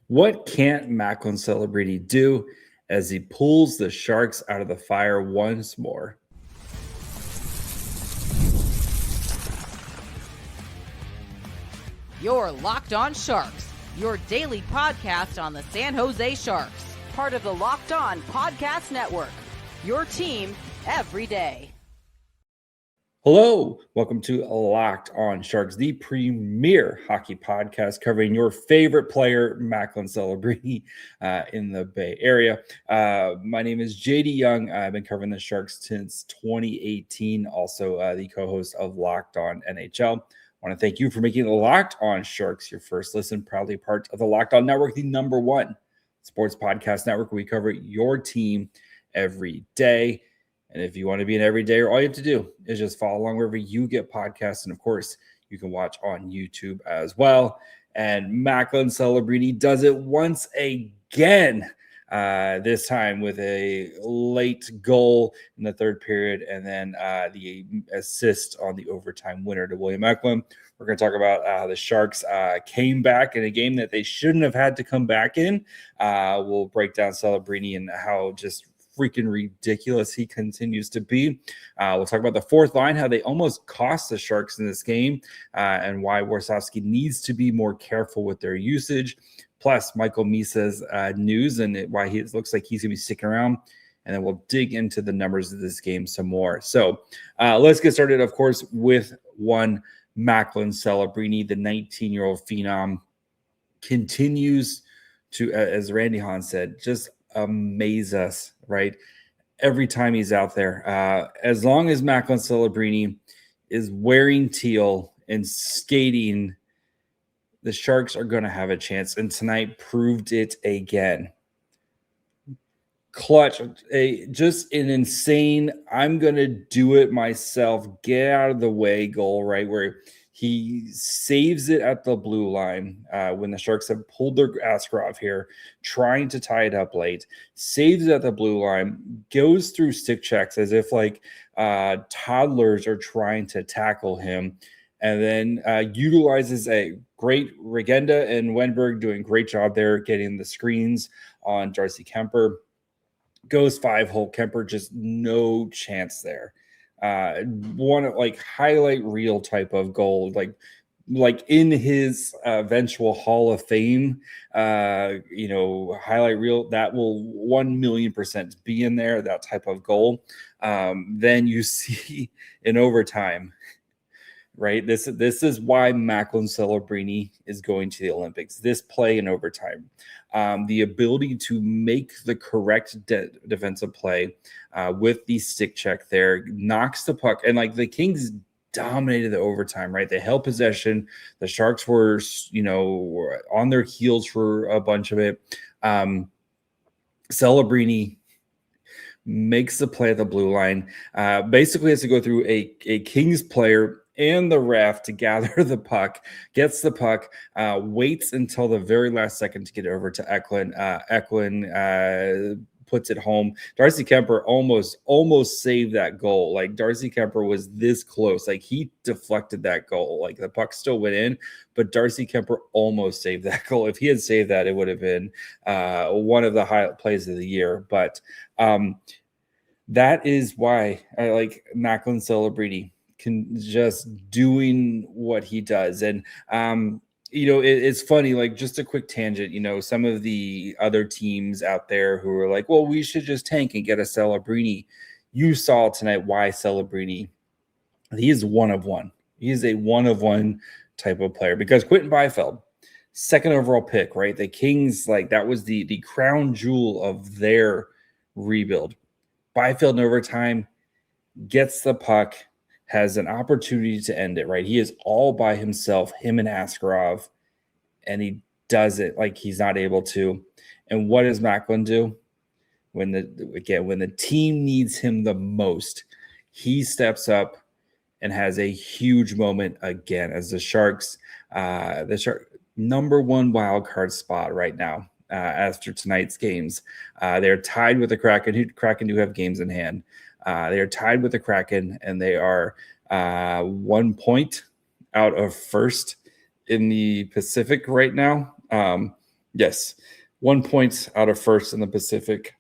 What can't Macklin Celebrini do as he pulls the Sharks out of the fire once more? You're Locked On Sharks, your daily podcast on the San Jose Sharks, part of the Locked On Podcast Network, your team every day. Hello, welcome to Locked On Sharks, the premier hockey podcast covering your favorite player, Macklin Celebrini, in the Bay Area. My name is JD Young. I've been covering the Sharks since 2018, also the co-host of Locked On NHL. I want to thank you for making Locked On Sharks your first listen, proudly part of the Locked On Network, the number one sports podcast network. We cover your team every day. And if you want to be an everydayer, all you have to do is just follow along wherever you get podcasts. And of course, you can watch on YouTube as well. And Macklin Celebrini does it once again, this time with a late goal in the third period and then the assist on the overtime winner to William Eklund. We're going to talk about how the Sharks came back in a game that they shouldn't have had to come back in. We'll break down Celebrini and how just freaking ridiculous he continues to be. We'll talk about the fourth line, how they almost cost the Sharks in this game, and why Warsawski needs to be more careful with their usage. Plus, Michael Misa's news and why he looks like he's going to be sticking around. And then we'll dig into the numbers of this game some more. So let's get started, of course, with one Macklin Celebrini, the 19-year-old phenom, continues to, as Randy Hahn said, just amaze us, right? Every time he's out there. As long as Macklin Celebrini is wearing teal and skating, the Sharks are going to have a chance. And tonight proved it again. Clutch, just an insane, I'm going to do it myself, get out of the way goal, right? Where he saves it at the blue line when the Sharks have pulled their Askarov here, trying to tie it up late, saves it at the blue line, goes through stick checks as if like toddlers are trying to tackle him, and then utilizes a great Regenda and Wenberg doing a great job there getting the screens on Darcy Kemper. Goes 5-hole. Kemper just no chance there. One like highlight reel type of goal, like in his eventual Hall of Fame, highlight reel that will 1,000,000% be in there. That type of goal. Then you see in overtime. Right. This is why Macklin Celebrini is going to the Olympics. This play in overtime, the ability to make the correct defensive play with the stick check there, knocks the puck. And like the Kings dominated the overtime, right? They held possession. The Sharks were, were on their heels for a bunch of it. Celebrini makes the play at the blue line. Basically has to go through a Kings player and the ref to gather the puck, gets the puck, waits until the very last second to get it over to Eklund. Eklund puts it home. Darcy Kemper almost saved that goal. Like Darcy Kemper was this close. Like he deflected that goal. Like the puck still went in, but Darcy Kemper almost saved that goal. If he had saved that, it would have been one of the highlight plays of the year. But that is why I like Macklin Celebrini can just doing what he does. And it's funny, like just a quick tangent, some of the other teams out there who are like, well, we should just tank and get a Celebrini. You saw tonight why Celebrini, he is one of one. He is a one of one type of player because Quentin Byfield, second overall pick, right? The Kings, like that was the crown jewel of their rebuild. Byfield in overtime gets the puck, has an opportunity to end it, right? He is all by himself, him and Askarov, and he does it like he's not able to. And what does Macklin do? When the team needs him the most, he steps up and has a huge moment again as the Sharks, number one wild card spot right now after tonight's games. They're tied with the Kraken. Kraken do have games in hand. They are tied with the Kraken, and they are 1 point out of first in the Pacific right now. Yes. 1 point out of first in the Pacific.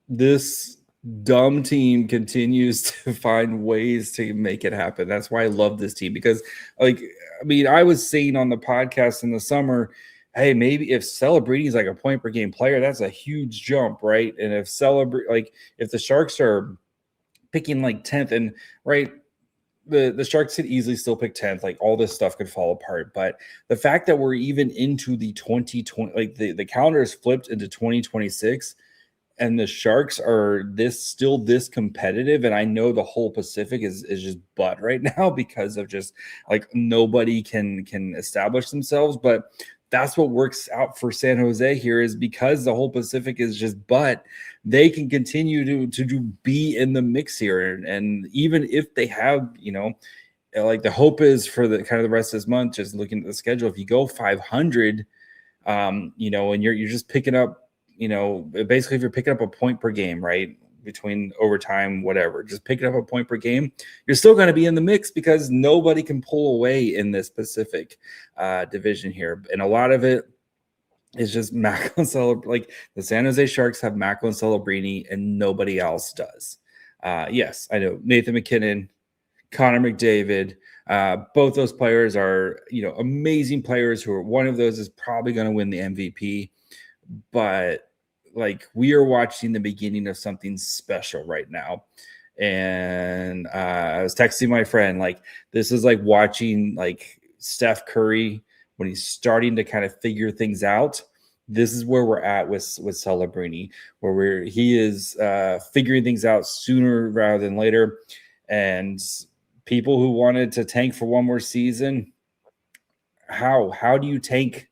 This dumb team continues to find ways to make it happen. That's why I love this team because, I was saying on the podcast in the summer, hey, maybe if Celebrini is like a point per game player, that's a huge jump, right? And if if the Sharks are picking like 10th and right, the Sharks could easily still pick 10th. Like all this stuff could fall apart. But the fact that we're even into the 2020, like the calendar is flipped into 2026 and the Sharks are this competitive. And I know the whole Pacific is just butt right now because of just like nobody can establish themselves. But that's what works out for San Jose here is because the whole Pacific is just butt, they can continue to be in the mix here. And even if they have, like the hope is for the kind of the rest of this month, just looking at the schedule, if you go 500, and you're just picking up, basically if you're picking up a point per game, right? Between overtime, whatever, just picking up a point per game, you're still going to be in the mix because nobody can pull away in this Pacific division here. And a lot of it is just Macklin Celebrini. Like the San Jose Sharks have Macklin Celebrini and nobody else does. Yes, I know Nathan McKinnon, Connor McDavid, both those players are, amazing players who are one of those is probably going to win the MVP. But like we are watching the beginning of something special right now. And I was texting my friend, like, this is like watching like Steph Curry when he's starting to kind of figure things out. This is where we're at with Celebrini, where he is figuring things out sooner rather than later. And people who wanted to tank for one more season, how do you tank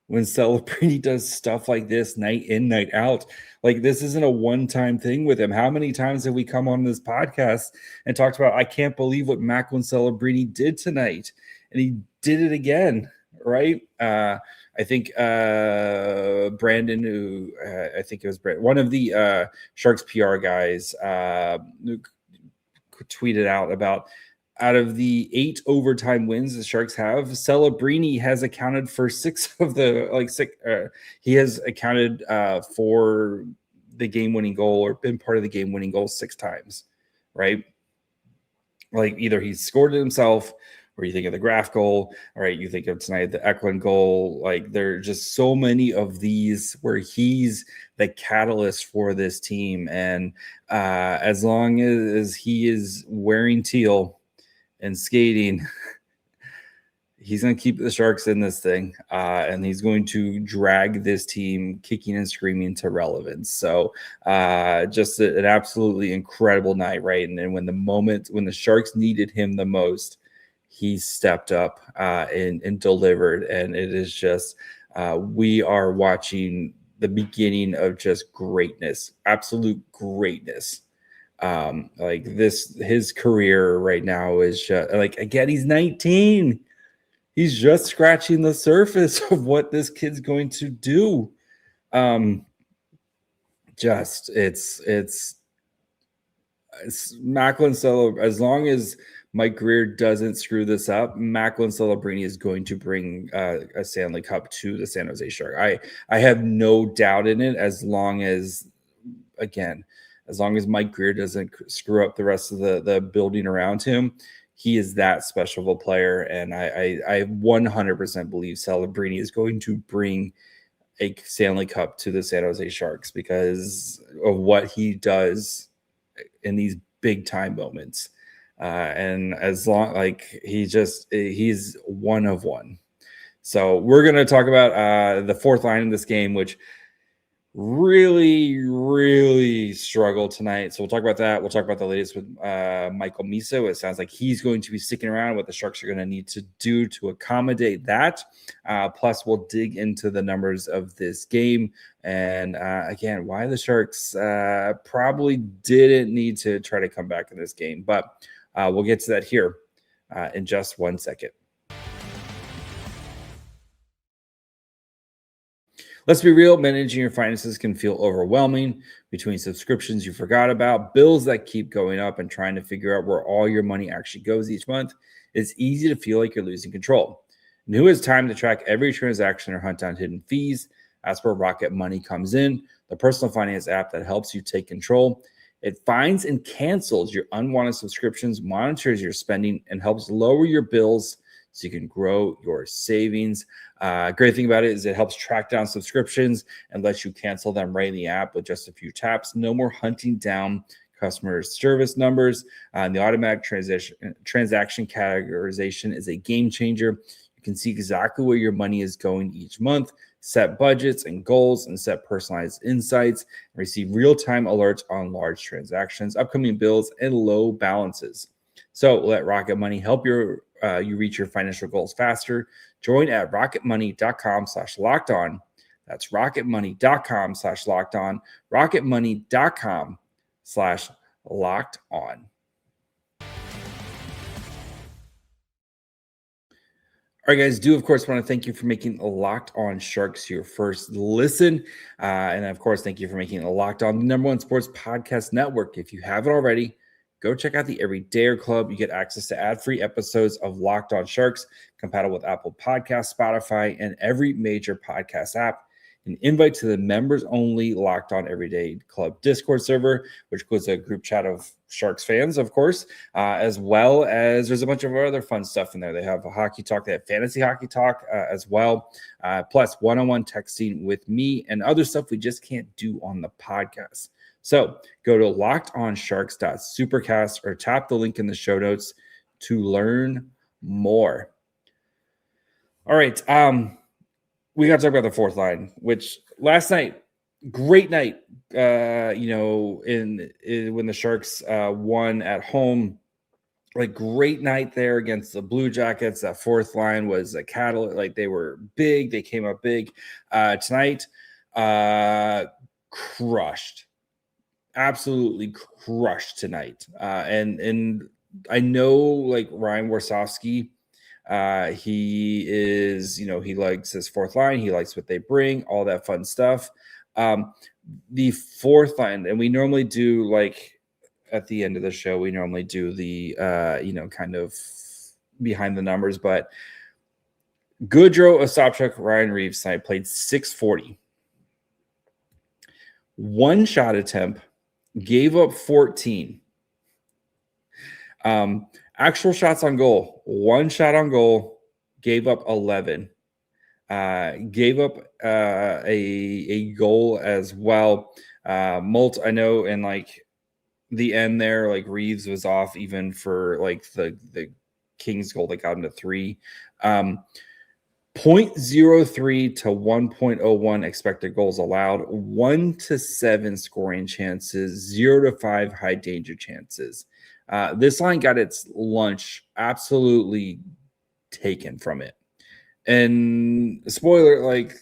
when Celebrini does stuff like this night in, night out? Like this isn't a one-time thing with him. How many times have we come on this podcast and talked about, I can't believe what Macklin Celebrini did tonight. And he did it again, right? I think Brandon, who I think it was Brandon, one of the Sharks PR guys tweeted out about, out of the 8 overtime wins the Sharks have, Celebrini has accounted for 6 of the he has accounted for the game-winning goal or been part of the game-winning goal 6 times, right? Like either he scored it himself, or you think of the Graf goal, all right? You think of tonight the Eklund goal. Like there are just so many of these where he's the catalyst for this team, and as long as he is wearing teal and skating, he's going to keep the Sharks in this thing, and he's going to drag this team kicking and screaming to relevance. So just an absolutely incredible night, right? And then when the Sharks needed him the most, he stepped up and delivered. And it is just we are watching the beginning of just greatness, absolute greatness. His career right now is just, again, he's 19. He's just scratching the surface of what this kid's going to do. It's Macklin Celebrini. As long as Mike Greer doesn't screw this up, Macklin Celebrini is going to bring a Stanley Cup to the San Jose Sharks. I have no doubt in it, as long as Mike Greer doesn't screw up the rest of the building around him. He is that special of a player, and I 100% believe Celebrini is going to bring a Stanley Cup to the San Jose Sharks because of what he does in these big time moments. And as long he's one of one. So we're going to talk about the fourth line in this game, which really struggled tonight. So we'll talk about that. We'll talk about the latest with Michael Misa. It sounds like he's going to be sticking around, what the Sharks are going to need to do to accommodate that. Plus, we'll dig into the numbers of this game. And again, why the Sharks probably didn't need to try to come back in this game. But we'll get to that here in just 1 second. Let's be real, managing your finances can feel overwhelming between subscriptions you forgot about, bills that keep going up, and trying to figure out where all your money actually goes each month. It's easy to feel like you're losing control. And who has time to track every transaction or hunt down hidden fees? That's where Rocket Money comes in, the personal finance app that helps you take control. It finds and cancels your unwanted subscriptions, monitors your spending, and helps lower your bills so you can grow your savings. Great thing about it is it helps track down subscriptions and lets you cancel them right in the app with just a few taps. No more hunting down customer service numbers. The automatic transaction categorization is a game changer. You can see exactly where your money is going each month, set budgets and goals, and set personalized insights, and receive real-time alerts on large transactions, upcoming bills, and low balances. So let Rocket Money help you reach your financial goals faster. Join at rocketmoney.com/lockedon. That's rocketmoney.com/lockedon. rocketmoney.com/lockedon. All right, guys, do of course want to thank you for making Locked On Sharks your first listen. And of course, thank you for making Locked On the #1 sports podcast network. If you haven't already, go check out the Everydayer Club. You get access to ad-free episodes of Locked On Sharks, compatible with Apple Podcasts, Spotify, and every major podcast app. An invite to the members-only Locked On Everyday Club Discord server, which includes a group chat of Sharks fans, of course, as well as there's a bunch of other fun stuff in there. They have a hockey talk, they have fantasy hockey talk as well, plus one-on-one texting with me and other stuff we just can't do on the podcast. So go to lockedonsharks.supercast or tap the link in the show notes to learn more. All right. We got to talk about the fourth line, which last night, great night, when the Sharks won at home, like great night there against the Blue Jackets. That fourth line was a catalyst. Like they were big. They came up big tonight. Crushed. Absolutely crushed tonight. And I know like Ryan Warsawski, he is, he likes his fourth line. He likes what they bring, all that fun stuff. The fourth line, and we normally do like at the end of the show, we normally do the, kind of behind the numbers, but Goodrow, Ostapchuk, Ryan Reeves tonight played .640. One shot attempt, gave up 14. Actual shots on goal, one shot on goal, gave up 11. Gave up a goal as well. I know in like the end there, like Reeves was off even for like the Kings goal that got him to 3. 0.03 to 1.01 expected goals allowed, 1 to 7 scoring chances, 0 to 5 high danger chances. This line got its lunch absolutely taken from it. And spoiler, like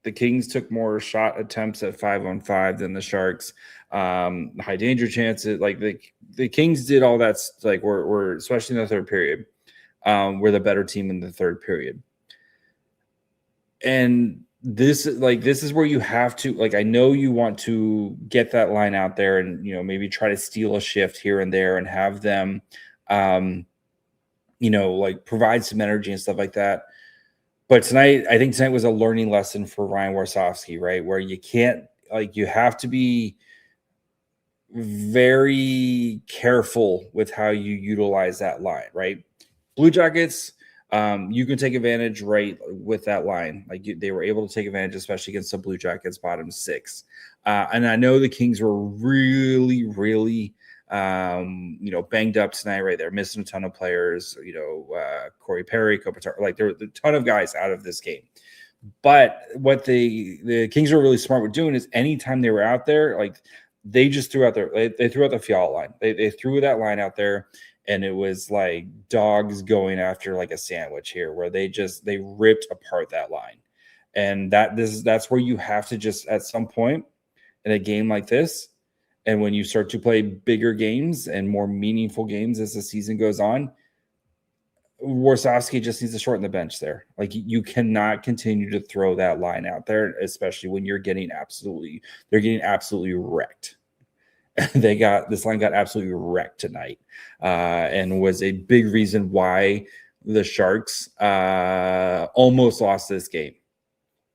the Kings took more shot attempts at 5-on-5 than the Sharks. High danger chances, like the Kings did all that. Like we're especially in the third period. We're the better team in the third period. And this is where you have to, like, I know you want to get that line out there and, maybe try to steal a shift here and there and have them, like provide some energy and stuff like that. But I think tonight was a learning lesson for Ryan Warsawski, right? Where you can't, like, you have to be very careful with how you utilize that line, right? Blue Jackets, you can take advantage right with that line. Like they were able to take advantage, especially against the Blue Jackets bottom 6. And I know the Kings were really, really, banged up tonight, right? They're missing a ton of players, Corey Perry, Kopitar, like there were a ton of guys out of this game. But what the Kings were really smart with doing is anytime they were out there, like they just threw out they threw out the Fiala line. They threw that line out there. And it was like dogs going after like a sandwich here, where they ripped apart that line. And that's where you have to just at some point in a game like this, and when you start to play bigger games and more meaningful games as the season goes on, Warsawski just needs to shorten the bench there. Like you cannot continue to throw that line out there, especially when they're getting absolutely wrecked. This line got absolutely wrecked tonight, and was a big reason why the Sharks almost lost this game.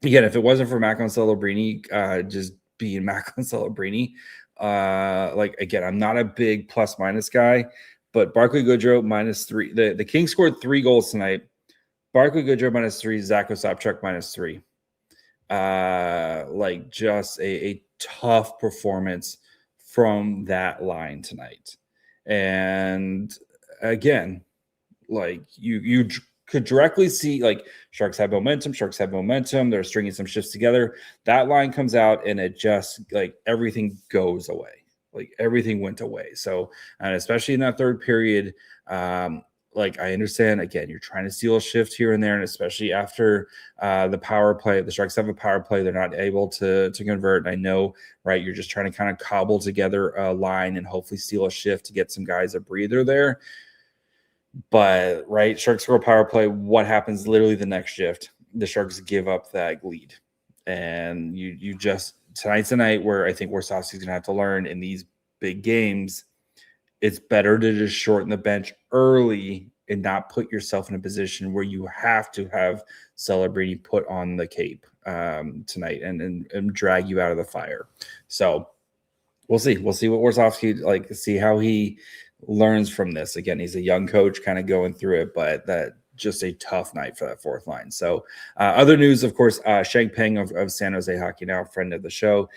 Again, if it wasn't for Macklin Celebrini just being Macklin Celebrini, again, I'm not a big plus minus guy, but Barclay Goodrow -3. The Kings scored 3 goals tonight. Barclay Goodrow -3, Zach Ostapchuk -3. Just a tough performance from that line tonight. And again, you could directly see Sharks have momentum. They're stringing some shifts together. That line comes out and it just everything goes away. Everything went away. So, and especially in that third period, I understand, again, you're trying to steal a shift here and there, and especially after the power play, the Sharks have a power play. They're not able to convert. And I know, right, you're just trying to kind of cobble together a line and hopefully steal a shift to get some guys a breather there. But, right, Sharks score a power play. What happens literally the next shift? The Sharks give up that lead. And you just – tonight's the night where I think Warsawski's going to have to learn in these big games. It's better to just shorten the bench early and not put yourself in a position where you have to have Celebrini put on the cape tonight and drag you out of the fire. So we'll see. We'll see what Warsawski see how he learns from this. Again, he's a young coach kind of going through it, but that just a tough night for that fourth line. So other news, of course, Sheng Peng of San Jose Hockey Now, friend of the show,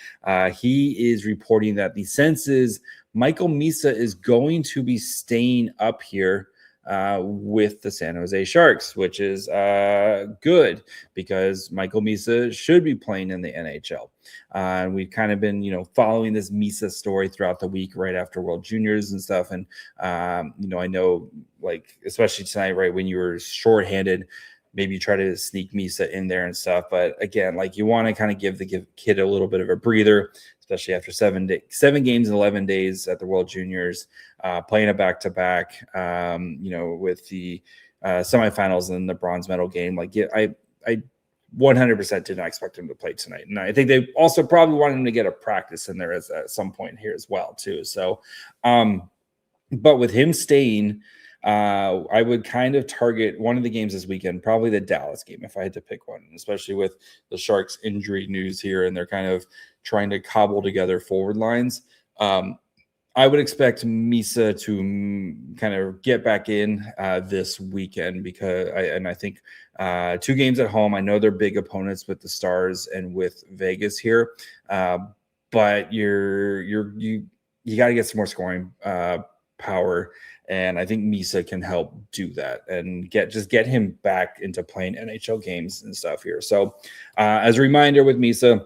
he is reporting that the sense is Michael Misa is going to be staying up here with the San Jose Sharks, which is good because Michael Misa should be playing in the NHL. We've kind of been, following this Misa story throughout the week right after World Juniors and stuff. And, I know, especially tonight, right, when you were shorthanded, maybe you try to sneak Misa in there and stuff. But again, you want to kind of give the kid a little bit of a breather, especially after 7 games in 11 days at the World Juniors, playing a back-to-back, with the semifinals and the bronze medal game. I 100% did not expect him to play tonight. And I think they also probably wanted him to get a practice in there at some point here as well, too. So, but with him staying, I would kind of target one of the games this weekend, probably the Dallas game, if I had to pick one, especially with the Sharks injury news here, and they're kind of trying to cobble together forward lines. I would expect Misa to kind of get back in this weekend because I think 2 games at home. I know they're big opponents with the Stars and with Vegas here, but you got to get some more scoring power. And I think Misa can help do that and get him back into playing NHL games and stuff here. So as a reminder with Misa,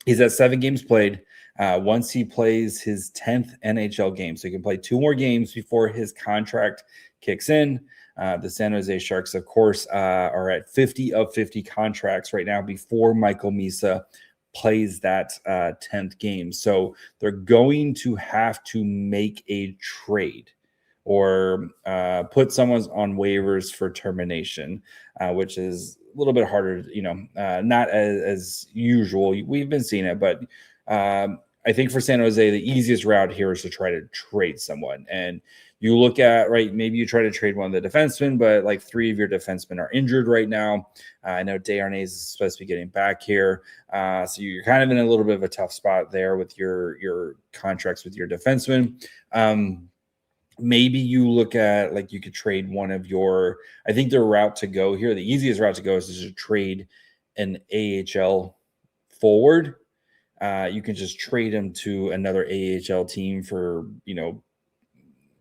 he's at 7 games played. Once he plays his 10th NHL game, so he can play 2 more games before his contract kicks in. The San Jose Sharks, of course, are at 50 of 50 contracts right now before Michael Misa plays that 10th game. So they're going to have to make a trade or put someone on waivers for termination, which is a little bit harder, not as usual. We've been seeing it, but I think for San Jose, the easiest route here is to try to trade someone. And you look at, right, maybe you try to trade one of the defensemen, but 3 of your defensemen are injured right now. I know Desharnais is supposed to be getting back here. So you're kind of in a little bit of a tough spot there with your contracts with your defensemen. Maybe you look at you could trade one of your, I think the route to go here, the easiest route to go is to trade an AHL forward. You can just trade him to another AHL team for,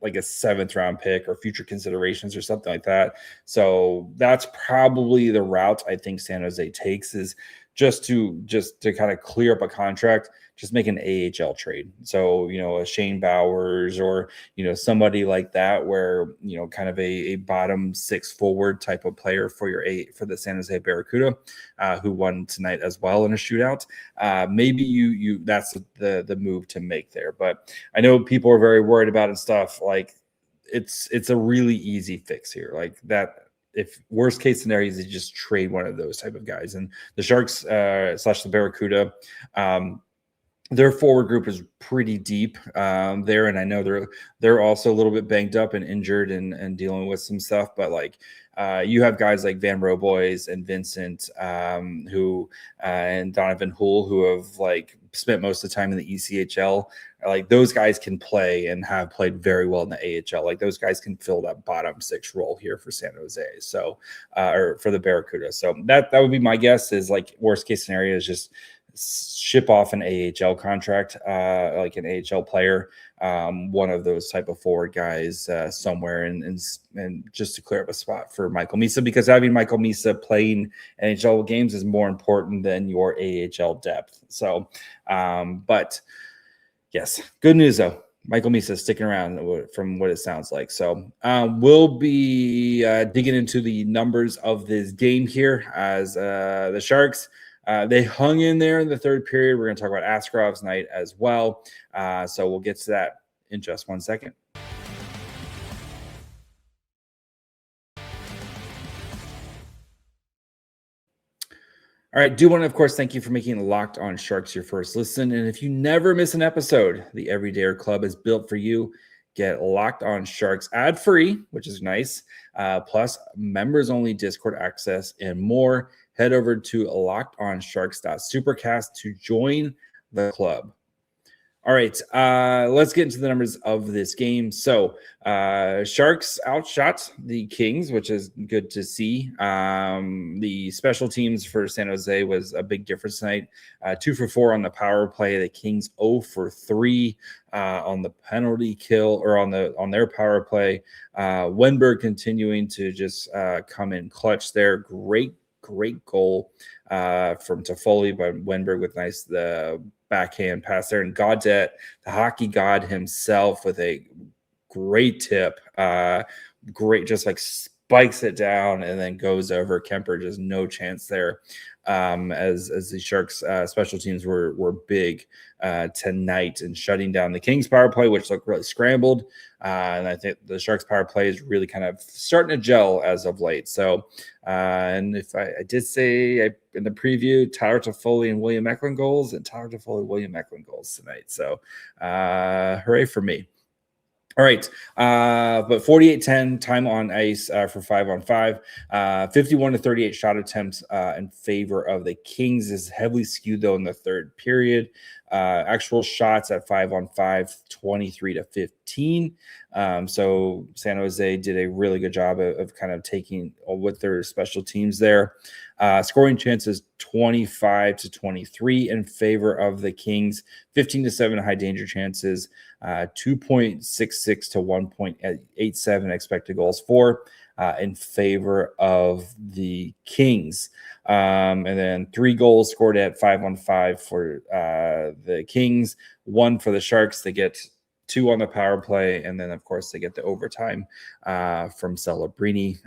a 7th round pick or future considerations or something like that. So that's probably the route I think San Jose takes, is just to kind of clear up a contract, just make an AHL trade. So, a Shane Bowers or, somebody like that where, kind of a bottom 6 forward type of player for the San Jose Barracuda, who won tonight as well in a shootout. Maybe you that's the move to make there. But I know people are very worried about it and stuff. It's a really easy fix here. That. If worst case scenario is you just trade one of those type of guys, and the Sharks / the Barracuda, their forward group is pretty deep there, and I know they're also a little bit banged up and injured and dealing with some stuff. But like you have guys like Van Roboys and Vincent, who and Donovan Houle, who have like spent most of the time in the ECHL. Like those guys can play and have played very well in the AHL. Like those guys can fill that bottom six role here for San Jose, so or for the Barracuda. So that would be my guess. Is like worst case scenario is just ship off an AHL contract, like an AHL player, one of those type of forward guys somewhere, and just to clear up a spot for Michael Misa, because having Michael Misa playing NHL games is more important than your AHL depth. So, but yes, good news though. Michael Misa is sticking around from what it sounds like. So we'll be digging into the numbers of this game here as the Sharks. They hung in there in the third period. We're going to talk about Askarov's night as well. So we'll get to that in just 1 second. All right. Do want to, of course, thank you for making Locked On Sharks your first listen. And if you never miss an episode, the Everydayer Club is built for you. Get Locked On Sharks ad-free, which is nice, plus members-only Discord access and more. Head over to lockedonsharks.supercast to join the club. All right, let's get into the numbers of this game. So Sharks outshot the Kings, which is good to see. The special teams for San Jose was a big difference tonight. 2 for 4 on the power play. The Kings 0 for 3 on the penalty kill, or on their power play. Wenberg continuing to just come in clutch there. Great goal from Toffoli by Wenberg with nice backhand pass there, and Gaudet, the hockey god himself, with a great tip, just like spikes it down and then goes over Kemper. Just no chance there. As the Sharks special teams were big tonight and shutting down the Kings power play, which looked really scrambled. And I think the Sharks power play is really kind of starting to gel as of late. So, and if I did say in the preview, Tyler Toffoli and William Eklund goals, and Tyler Toffoli, William Eklund goals tonight. So, hooray for me. All right, but 48-10 time on ice for 5-on-5. 51-38 shot attempts in favor of the Kings is heavily skewed, though, in the third period. Actual shots at 5-on-5, 23-15. So San Jose did a really good job of kind of taking with their special teams there. Scoring chances 25-23 in favor of the Kings, 15-7 high danger chances, 2.66 to 1.87 expected goals for in favor of the Kings. And then 3 goals scored at 5-on-5 for the Kings, 1 for the Sharks. They get 2 on the power play, and then of course they get the overtime from Celebrini.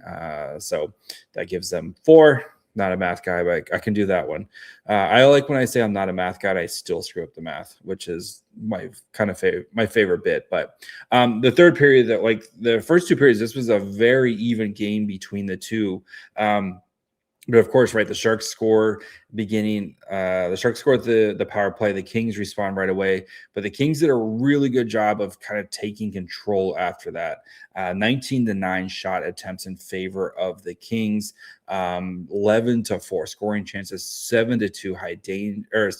So that gives them 4. Not a math guy, but I can do that one. I like when I say I'm not a math guy, I still screw up the math, which is my kind of my favorite bit. But the third period, that like the first 2 periods, this was a very even game between the two. But of course, right, the Sharks score beginning. The Sharks scored the power play. The Kings respond right away, but the Kings did a really good job of kind of taking control after that. 19-9 shot attempts in favor of the Kings. 11-4 scoring chances, 7-2 high danger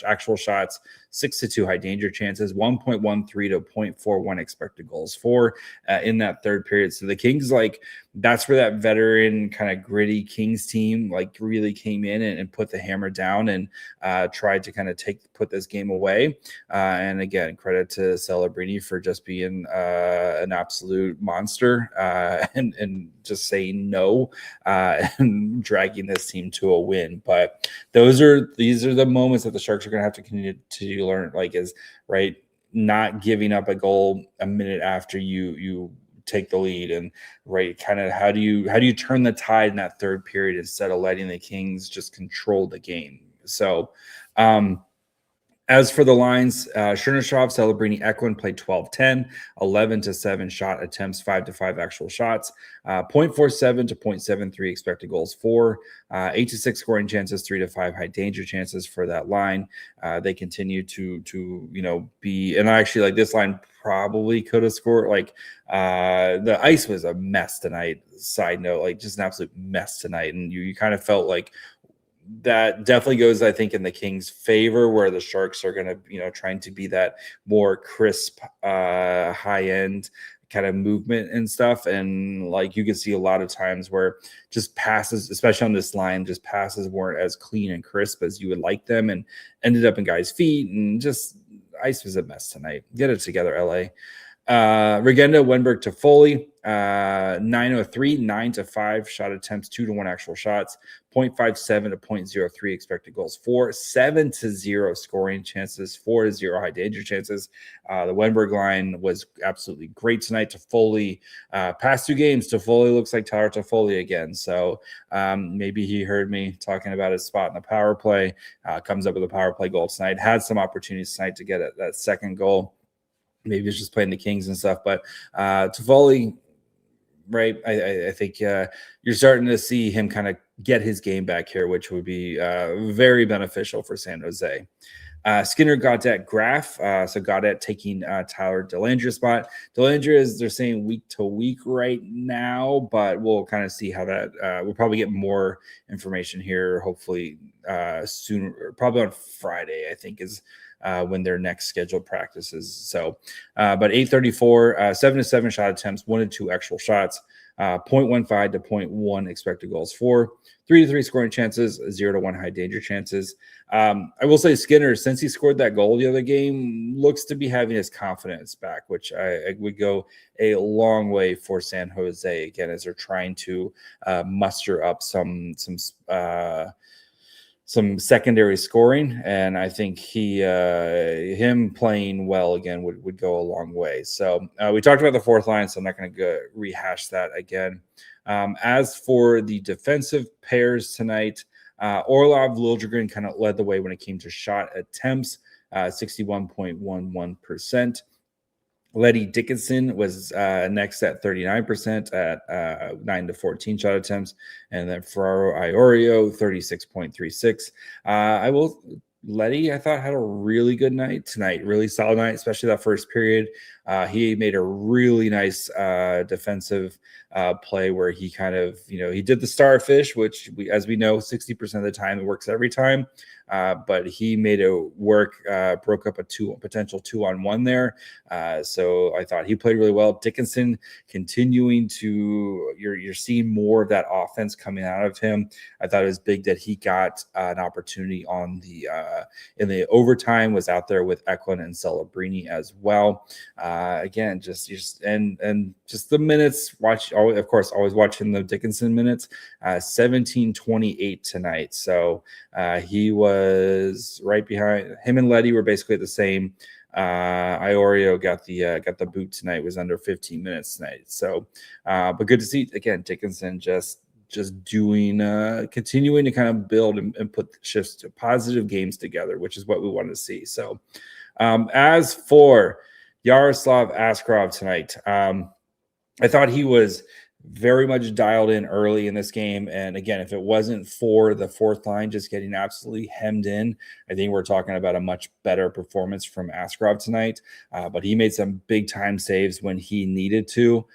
actual shots, 6-2 high danger chances, 1.13 to 0.41 expected goals for in that third period. So the Kings, like, that's where that veteran kind of gritty Kings team like really came in and put the hammer down and tried to kind of put this game away. And again, credit to Celebrini for just being an absolute monster and just saying no and dragging this team to a win. But these are the moments that the Sharks are going to have to continue to learn, like, is right, not giving up a goal a minute after you take the lead, and right, kind of how do you turn the tide in that third period instead of letting the Kings just control the game. So As for the lines, Chernyshov, Celebrini, Eklund played 12-10, 11-7 shot attempts, 5-5 actual shots, 0.47 to 0.73 expected goals for, 8-6 scoring chances, 3-5 high danger chances for that line. They continue to be, and I actually like this line probably could have scored. Like the ice was a mess tonight. Side note, like just an absolute mess tonight, and you kind of felt like that definitely goes, I think, in the Kings' favor, where the Sharks are going to, trying to be that more crisp, high-end kind of movement and stuff. And like you can see a lot of times where just passes, especially on this line, just passes weren't as clean and crisp as you would like them, and ended up in guys' feet, and just ice was a mess tonight. Get it together, LA. Regenda, Wenberg, Toffoli, 903, 9-5 shot attempts, 2-1 actual shots, 0.57 to 0.03 expected goals for, 7-0 scoring chances, 4-0 high danger chances. The Wenberg line was absolutely great tonight. Toffoli, past 2 games, Toffoli looks like Tyler Toffoli again. So maybe he heard me talking about his spot in the power play, comes up with a power play goal tonight, had some opportunities tonight to get that second goal. Maybe it's just playing the Kings and stuff, but Toffoli, right? I think you're starting to see him kind of get his game back here, which would be very beneficial for San Jose. Skinner, Gaudette, Graf. So Gaudette taking Tyler Dellandre's spot. Dellandre is, they're saying, week to week right now, but we'll kind of see how that. We'll probably get more information here, hopefully soon, probably on Friday, I think is when their next scheduled practices. So, but 834, 7-7 shot attempts, 1-2 actual shots, 0.15 to 0.1 expected goals for, 3-3 scoring chances, 0-1 high danger chances. I will say Skinner, since he scored that goal the other game, looks to be having his confidence back, which I would go a long way for San Jose again, as they're trying to muster up some secondary scoring, and I think him playing well again would go a long way. So we talked about the fourth line, so I'm not going to rehash that again. As for the defensive pairs tonight, Orlov, Liljegren kind of led the way when it came to shot attempts, 61.11%. Letty Dickinson was next at 39% at 9-14 shot attempts. And then Ferraro Iorio, 36.36. Letty, I thought, had a really good night tonight, really solid night, especially that first period. He made a really nice defensive play where he kind of, he did the starfish, which as we know, 60% of the time it works every time. But he made it work, broke up a potential 2-on-1 there. So I thought he played really well. Dickinson continuing to, you're seeing more of that offense coming out of him. I thought it was big that he got an opportunity on in the overtime, was out there with Eklund and Celebrini as well. Again, just the minutes, of course, always watching the Dickinson minutes, 17-28 tonight. So he was right behind him, and Letty were basically the same. Iorio got the boot tonight, was under 15 minutes tonight. So, but good to see again, Dickinson just doing, continuing to kind of build and put shifts to positive games together, which is what we want to see. So, as for Yaroslav Askarov tonight, I thought he was very much dialed in early in this game. And again, if it wasn't for the fourth line just getting absolutely hemmed in, I think we're talking about a much better performance from Askarov tonight. But he made some big time saves when he needed to.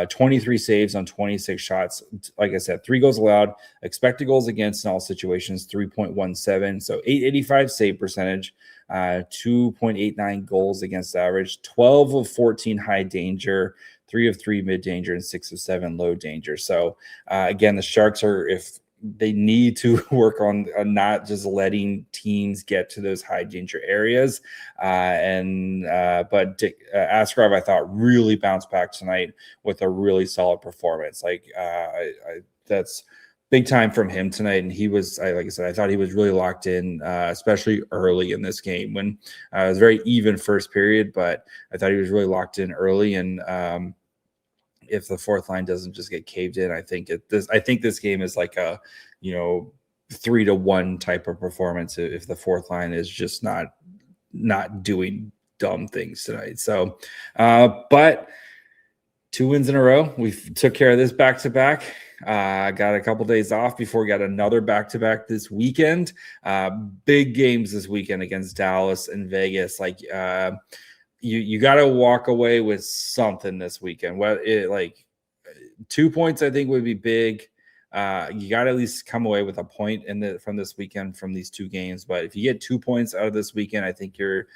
23 saves on 26 shots. Like I said, 3 goals allowed, expected goals against in all situations, 3.17. So 885 save percentage, 2.89 goals against average, 12 of 14 high danger, 3 of 3 mid danger, and 6 of 7 low danger. So again, the Sharks if they need to work on not just letting teams get to those high danger areas. But Askarov, I thought, really bounced back tonight with a really solid performance. That's big time from him tonight. And he was, like I said, I thought he was really locked in, especially early in this game when it was a very even first period, but I thought he was really locked in early. And if the fourth line doesn't just get caved in, I think this game is like a, 3-1 type of performance if the fourth line is just not not doing dumb things tonight. So, but 2 wins in a row. We took care of this back-to-back. Got a couple days off before we got another back-to-back this weekend. Big games this weekend against Dallas and Vegas. Like, you got to walk away with something this weekend. Well, 2 points I think would be big. You got to at least come away with a point from this weekend from these 2 games. But if you get 2 points out of this weekend, I think you're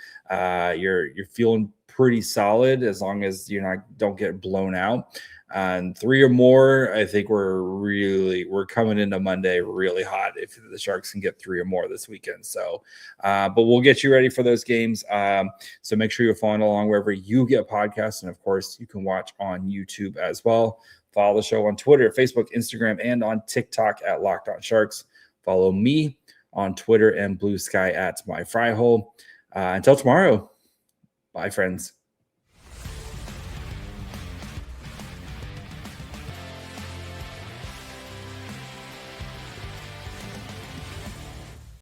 feeling pretty solid as long as don't get blown out. And 3 or more, I think we're coming into Monday really hot if the Sharks can get 3 or more this weekend. So, but we'll get you ready for those games. So make sure you're following along wherever you get podcasts, and of course you can watch on YouTube as well. Follow the show on Twitter, Facebook, Instagram, and on TikTok at Locked On Sharks. Follow me on Twitter and Blue Sky at MyFryHole. Until tomorrow, bye, friends.